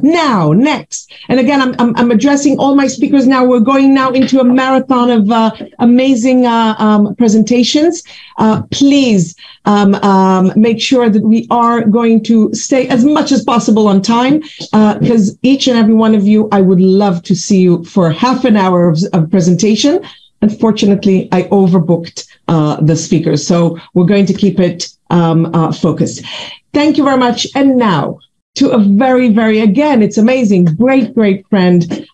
Now, next, and again, I'm addressing all my speakers now. We're going now into a marathon of amazing presentations. Please make sure that we are going to stay as much as possible on time, because each and every one of you, I would love to see you for half an hour of presentation. Unfortunately, I overbooked the speakers, so we're going to keep it focused. Thank you very much. And now, to a very, very, again, it's amazing, great friend,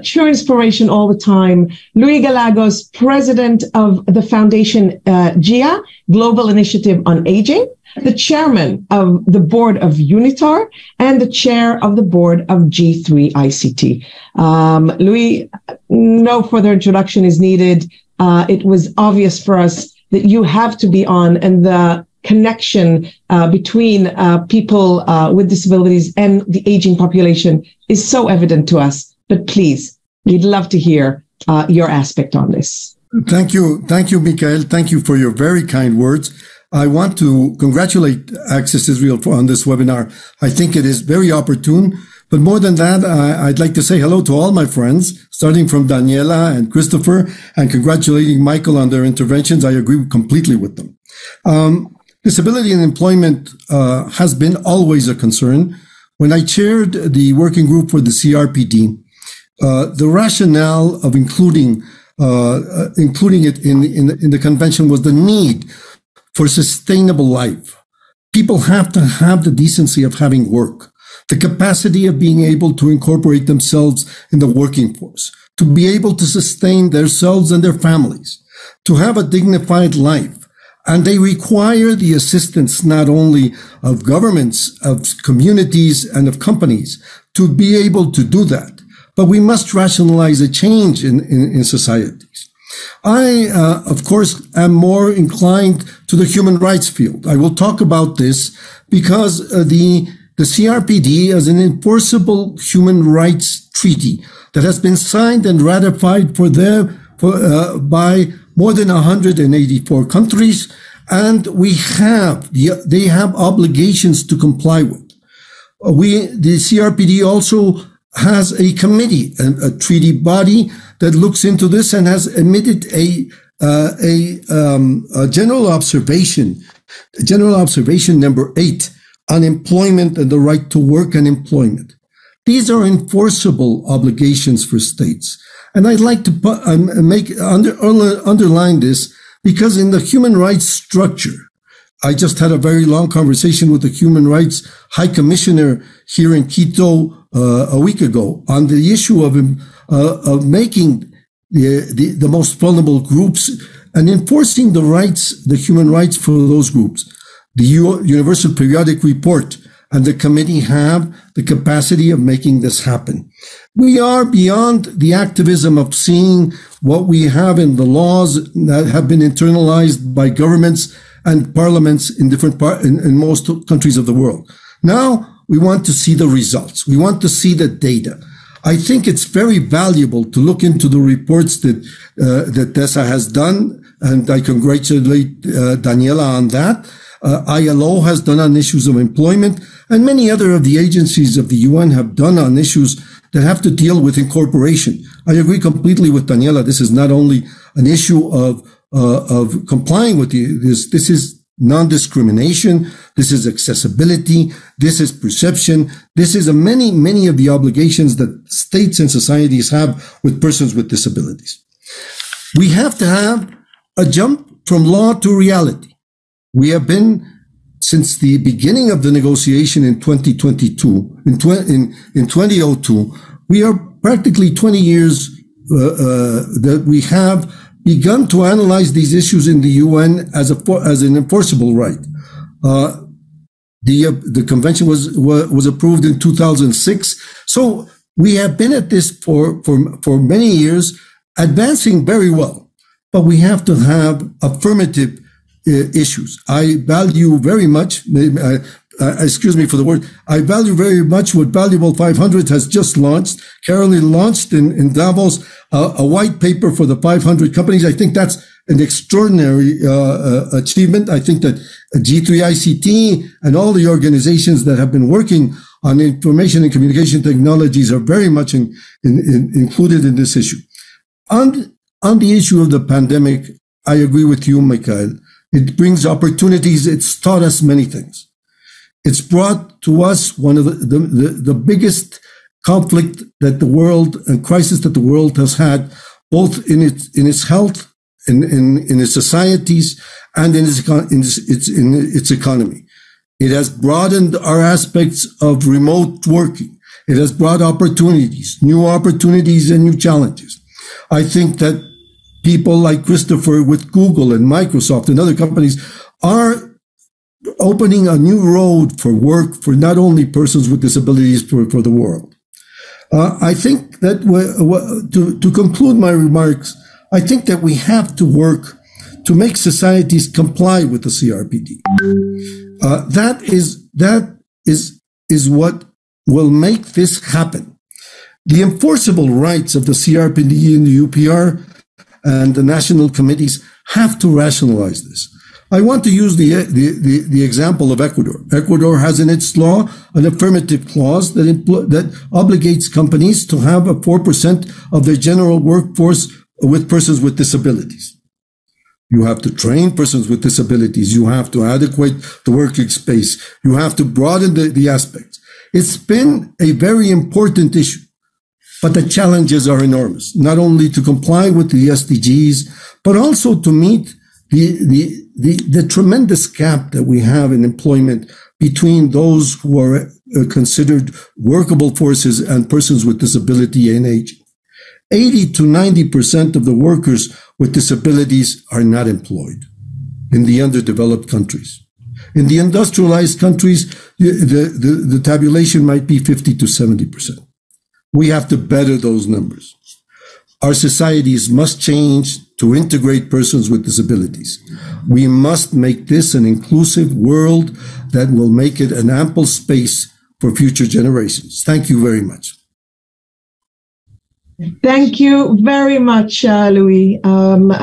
true inspiration all the time, Luis Gallegos, president of the foundation GIA, Global Initiative on Aging, the chairman of the board of UNITAR, and the chair of the board of G3 ICT. Luis, no further introduction is needed. It was obvious for us that you have to be on, and the connection between people with disabilities and the aging population is so evident to us. But please, we'd love to hear your aspect on this. Thank you, Michael. Thank you for your very kind words. I want to congratulate Access Israel on this webinar. I think it is very opportune. But more than that, I'd like to say hello to all my friends, starting from Daniela and Christopher, and congratulating Michael on their interventions. I agree completely with them. Disability and employment has been always a concern. When I chaired the working group for the CRPD, the rationale of including it in the convention was the need for sustainable life. People have to have the decency of having work, the capacity of being able to incorporate themselves in the working force, to be able to sustain themselves and their families, to have a dignified life. And they require the assistance not only of governments, of communities, and of companies to be able to do that. But we must rationalize a change in societies. I, of course, am more inclined to the human rights field. I will talk about this because the CRPD is an enforceable human rights treaty that has been signed and ratified by more than 184 countries, and they have obligations to comply with. The CRPD also has a committee, a treaty body that looks into this and has emitted a general observation number 8 on employment and the right to work and employment. These are enforceable obligations for states. And I'd like to underline this because in the human rights structure, I just had a very long conversation with the Human Rights High Commissioner here in Quito a week ago on the issue of making the most vulnerable groups and enforcing the human rights for those groups. The Universal Periodic Report and the committee have the capacity of making this happen. We are beyond the activism of seeing what we have in the laws that have been internalized by governments and parliaments in most countries of the world. Now we want to see the results. We want to see the data. I think it's very valuable to look into the reports that Tessa has done, and I congratulate Daniela on that. ILO has done on issues of employment, and many other of the agencies of the UN have done on issues that have to deal with incorporation. I agree completely with Daniela. This is not only an issue of complying with this. This is non-discrimination. This is accessibility. This is perception. This is many of the obligations that states and societies have with persons with disabilities. We have to have a jump from law to reality. We have been, since the beginning of the negotiation in 2022, in 2002, we are practically 20 years that we have begun to analyze these issues in the UN as an enforceable right. The convention was approved in 2006. So we have been at this for many years, advancing very well, but we have to have affirmative issues. I value very much, excuse me for the word, I value very much what Valuable 500 has just launched. Caroline launched in Davos a white paper for the 500 companies. I think that's an extraordinary achievement. I think that G3 ICT and all the organizations that have been working on information and communication technologies are very much included in this issue. On the issue of the pandemic, I agree with you, Mikhail. It brings opportunities. It's taught us many things. It's brought to us one of the biggest conflict that the world and crisis that the world has had, both in its health, in its societies, and in its economy. It has broadened our aspects of remote working. It has brought opportunities, new opportunities and new challenges. I think that people like Christopher with Google and Microsoft and other companies are opening a new road for work for not only persons with disabilities, for the world. I think that to conclude my remarks, I think that we have to work to make societies comply with the CRPD. That is what will make this happen. The enforceable rights of the CRPD and the UPR and the national committees have to rationalize this. I want to use the example of Ecuador. Ecuador has in its law an affirmative clause that obligates companies to have 4% of their general workforce with persons with disabilities. You have to train persons with disabilities. You have to adequate the working space. You have to broaden the aspects. It's been a very important issue, but the challenges are enormous, not only to comply with the SDGs, but also to meet the tremendous gap that we have in employment between those who are considered workable forces and persons with disability and aging. 80 to 90% of the workers with disabilities are not employed in the underdeveloped countries. In the industrialized countries, the tabulation might be 50 to 70%. We have to better those numbers. Our societies must change to integrate persons with disabilities. We must make this an inclusive world that will make it an ample space for future generations. Thank you very much. Thank you very much, Louis. And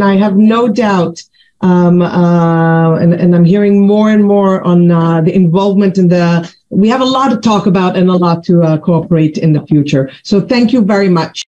I have no doubt, and I'm hearing more and more on the involvement in we have a lot to talk about and a lot to cooperate in the future. So thank you very much.